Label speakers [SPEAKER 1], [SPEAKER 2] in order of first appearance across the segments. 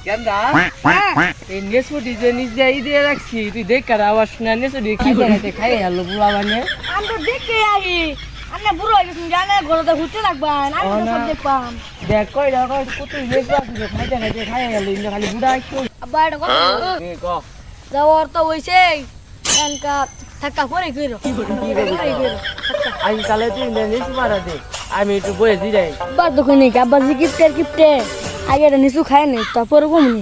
[SPEAKER 1] গেন্দা এই নেসু ডিজাইন দিয়ে রাখছি তুই দেখ কার আওয়াজ শুনে নেসু দিয়ে কি করে খাই হলো বুড়া মানে
[SPEAKER 2] আমি তো দেখে আই আন্না বুড়ো হয়ে গেছেন জানে ঘরে ঘুরতে লাগবেন আমি তো সব দেখবাম
[SPEAKER 1] দেখ কই কত নেসু আছে খাই হলো ইন্দা খালি বুড়া একটু
[SPEAKER 2] আব্বা এটা কথা
[SPEAKER 1] ক
[SPEAKER 2] যাওয়ার তো হইছে কানকা থাকা পরে কইরো কি কইরো
[SPEAKER 1] আজ কালে তুই নেসু মারা দে আমি একটু বয়ে দি যাই
[SPEAKER 2] আব্বা দোকানে আব্বা জিকির কিপটে আগে এটা নিচু খায় নি তারপরে কমনি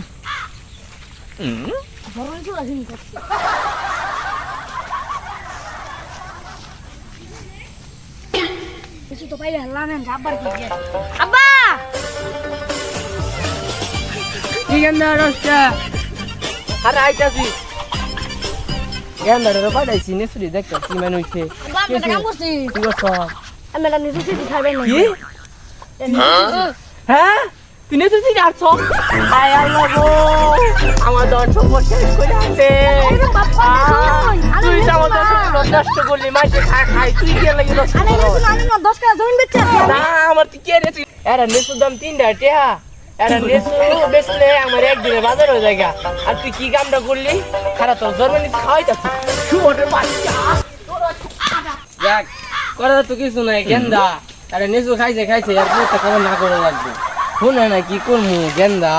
[SPEAKER 2] কিছু তো পাইলে হল্লা নেন আব্বার কি আব্বা
[SPEAKER 1] কি গেন্দা রস্তা আরে আইতাছি গেন্দা রে পাঠাইছি নেসু দি দেখ কি মানে হইছে
[SPEAKER 2] আব্বা আমি কাম করছি
[SPEAKER 1] কি করছ
[SPEAKER 2] আমি এটা নিচু সিটি খাবেন না
[SPEAKER 1] কি হ্যাঁ তুই নেসু দি আসছ আয় আল্লাহ গো আমার দন সম্পদ শেষ করে আছে তুই তো আমার দন নষ্ট করলি মাইকে খাই তুই কি লাগি নষ্ট
[SPEAKER 2] আরে নিচু আমি 10 টাকা জমি বেচছি
[SPEAKER 1] না আমার তুই কে রে এরা নেসু দাম 3 টাকা এরা নেসু বেচলে আমার একদিনে বাজার হয়ে যায় আর তুই কি কামটা করলি খারাপ তো জার্মানি খাওয়াইতাছিস শুয়োরের বাচ্চা দেখ করা তো কিছু নাই গেন্দা আরে নেসু খাইছে আর পুরোটা খাবার না করে লাগবে শুনে না কি করবো গেন্দা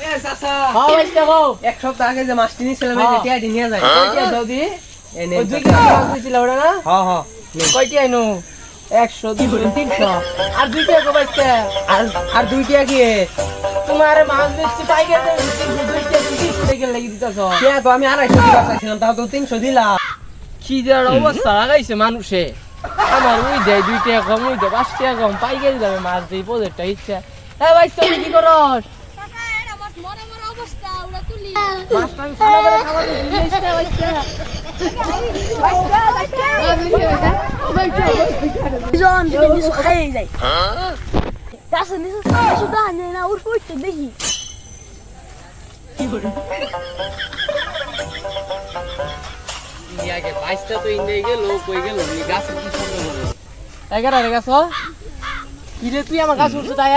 [SPEAKER 3] এ চাচা
[SPEAKER 1] হ্যাঁ বাইস্তা গো
[SPEAKER 3] এক সপ্তাহ আগে যে মাছটি নিয়েছিলাম এই যে টিয়া নিয়ে যায়
[SPEAKER 1] কয়টি দাও দি
[SPEAKER 3] এই
[SPEAKER 1] ওই 2 কিলো মাছ দিছিল ওটা না
[SPEAKER 3] হ্যাঁ হ্যাঁ
[SPEAKER 1] কয়টি আইনো 100 200 300 আর 2 টাকা বাইস্তা
[SPEAKER 3] আর 2 টিয়া কি
[SPEAKER 1] তোমার মাছ বেচছি পাইকারি 2 টাকা 300 টাকা লাগি দিতাছ
[SPEAKER 3] কে তো আমি 250 দিবা চাইছিলাম তাও তো 300 দিলা
[SPEAKER 1] কি যার অবস্থা লাগাইছে মানুষে আমার ওই দেয় 2 টাকা কম ওই দেয় 5 টাকা কম পাইকারি দামে মাছ দেই প্রজেক্টটা ইচ্ছা হ্যাঁ বাইস্তা তুই কি করস
[SPEAKER 2] কাকা এটা বাস মরে অবস্থা ওরা তুলি
[SPEAKER 1] মাছটা আমি খাওয়া করে খাওয়া দিই বাইস্তা
[SPEAKER 2] জন যদি নিচু খাই যায় গাছে নিচু দাঁড়ানে না ওর পড়তে দেখি
[SPEAKER 1] আগে বাইস্তা তো ইন্ডিয়া গেল কই গেল নি গাছ কি শব্দ করে এগারা রে গাছ কি রে তুই আমার গাছ উঠছ তাই